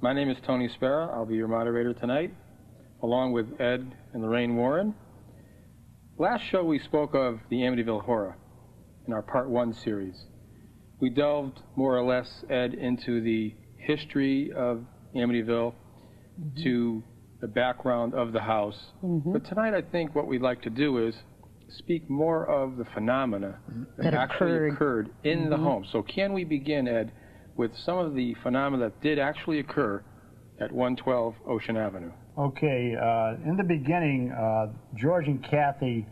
My name is Tony Spera. I'll be your moderator tonight, along with Ed and Lorraine Warren. Last show we spoke of the Amityville Horror in our Part 1 series. We delved more or less, Ed, into the history of Amityville, to the background of the house. But tonight I think what we'd like to do is speak more of the phenomena that actually occurred in the home. So can we begin, Ed, with some of the phenomena that did actually occur at 112 Ocean Avenue? Okay, in the beginning, George and Kathy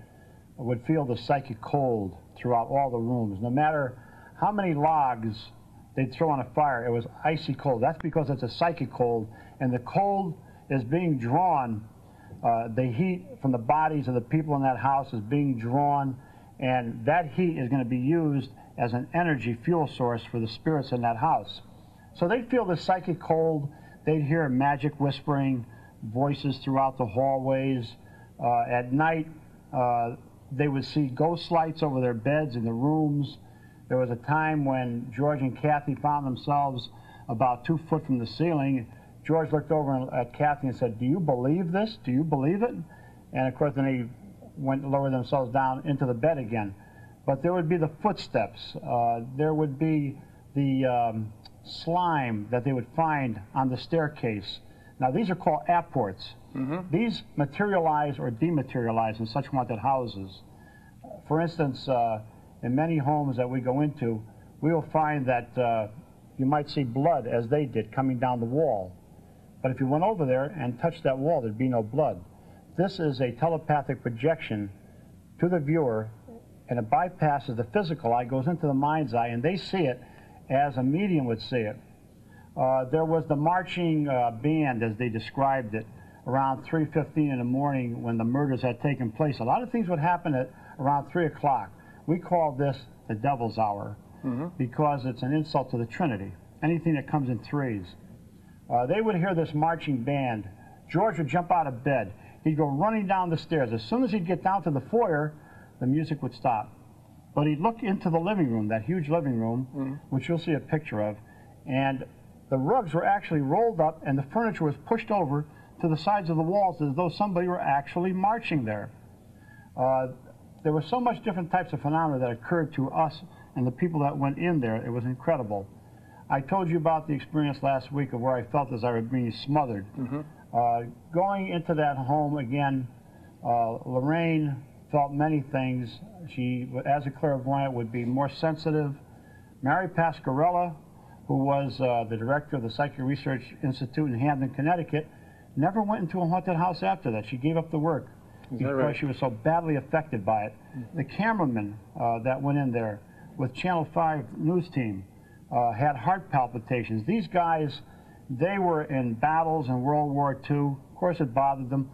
would feel the psychic cold throughout all the rooms. No matter how many logs they'd throw on a fire, it was icy cold. That's because it's a psychic cold, and the cold is being drawn. The heat from the bodies of the people in that house is being drawn, and that heat is going to be used as an energy fuel source for the spirits in that house. So they'd feel the psychic cold. They'd hear magic whispering, voices throughout the hallways. At night, they would see ghost lights over their beds in the rooms. There was a time when George and Kathy found themselves about 2 foot from the ceiling. George looked over at Kathy and said, "Do you believe this? Do you believe it?" And of course, then they went to lower themselves down into the bed again. But there would be the footsteps. There would be the slime that they would find on the staircase. Now, these are called apports. These materialize or dematerialize in such haunted houses. For instance, in many homes that we go into, we will find that you might see blood, as they did, coming down the wall. But if you went over there and touched that wall, there'd be no blood. This is a telepathic projection to the viewer, and it bypasses the physical eye, goes into the mind's eye, and they see it as a medium would see it. There was the marching band, as they described it, around 3:15 in the morning when the murders had taken place. A lot of things would happen at around 3 o'clock. We call this the devil's hour because it's an insult to the Trinity, anything that comes in threes. They would hear this marching band. George would jump out of bed. He'd go running down the stairs. As soon as he'd get down to the foyer, the music would stop. But he'd look into the living room, that huge living room, which you'll see a picture of, and the rugs were actually rolled up and the furniture was pushed over to the sides of the walls as though somebody were actually marching there. There were so much different types of phenomena that occurred to us and the people that went in there. It was incredible. I told you about the experience last week of where I felt as I was being smothered. Going into that home again, Lorraine felt many things. She, as a clairvoyant, would be more sensitive. Mary Pasquarella, who was the director of the Psychic Research Institute in Hamden, Connecticut, never went into a haunted house after that. She gave up the work because she was so badly affected by it. The cameraman that went in there with Channel 5 news team had heart palpitations. These guys, they were in battles in World War II. Of course, it bothered them,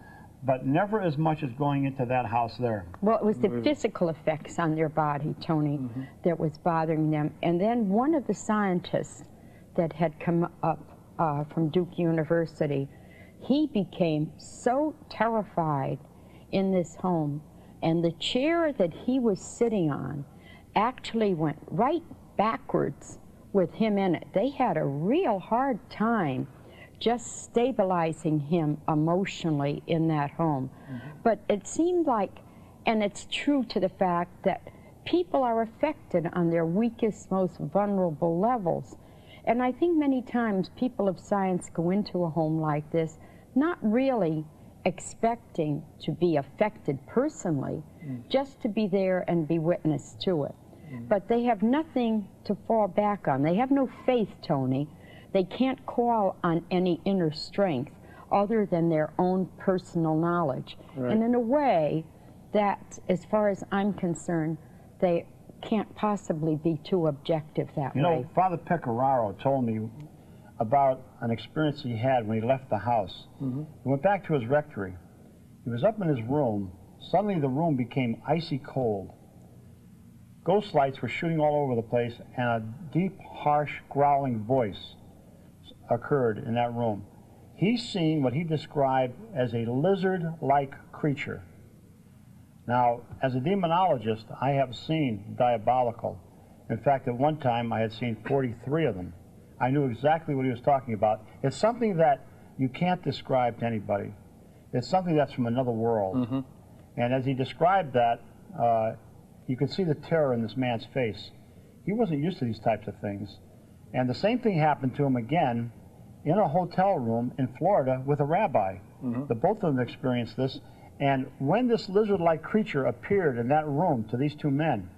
but never as much as going into that house there. Well, it was the physical effects on their body, Tony, that was bothering them. And then one of the scientists that had come up from Duke University, he became so terrified in this home, and the chair that he was sitting on actually went right backwards with him in it. They had a real hard time just stabilizing him emotionally in that home. But it seemed like, and it's true to the fact that people are affected on their weakest, most vulnerable levels. And I think many times people of science go into a home like this not really expecting to be affected personally, just to be there and be witness to it. But they have nothing to fall back on. They have no faith, Tony. They can't call on any inner strength other than their own personal knowledge. And in a way that, as far as I'm concerned, they can't possibly be too objective that way. You know, Father Pecoraro told me about an experience he had when he left the house. He went back to his rectory. He was up in his room. Suddenly the room became icy cold. Ghost lights were shooting all over the place, and a deep, harsh, growling voice occurred in that room. He seen what he described as a lizard-like creature. Now, as a demonologist, I have seen diabolical. In fact, at one time, I had seen 43 of them. I knew exactly what he was talking about. It's something that you can't describe to anybody. It's something that's from another world. Mm-hmm. And as he described that, you could see the terror in this man's face. He wasn't used to these types of things. And the same thing happened to him again in a hotel room in Florida with a rabbi. Mm-hmm. The both of them experienced this. And when this lizard-like creature appeared in that room to these two men,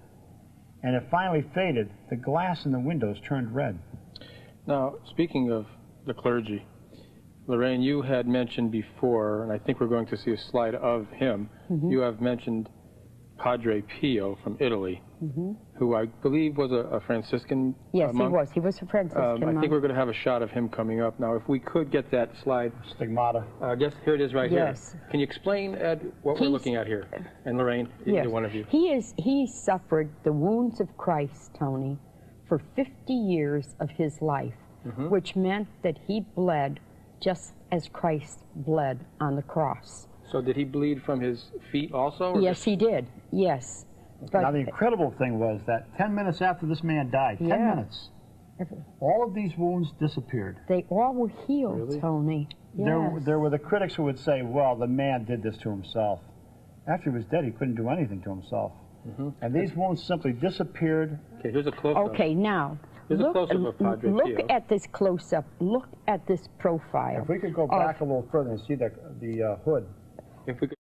and it finally faded, the glass in the windows turned red. Now, speaking of the clergy, Lorraine, you had mentioned before, and I think we're going to see a slide of him, you have mentioned Padre Pio from Italy, who I believe was a Franciscan Yes, monk. he was. He was a Franciscan monk. I think we're going to have a shot of him coming up. Now, if we could get that slide. Stigmata. Yes, here it is right Yes. here. Can you explain, Ed, what we're looking at here? And Lorraine, either one of you. He suffered the wounds of Christ, Tony, for 50 years of his life, which meant that he bled just as Christ bled on the cross. So did he bleed from his feet also? Or Yes, he did. Yes. But Now, the incredible thing was that 10 minutes after this man died, 10 minutes, all of these wounds disappeared. they all were healed, Really? Tony. Yes. There were the critics who would say, well, the man did this to himself. After he was dead, he couldn't do anything to himself. And these wounds simply disappeared. Okay, here's a close-up. Okay, now, Here's a close-up of Padre look Pio. at this close-up. Look at this profile. If we could go back a little further and see the hood. If we could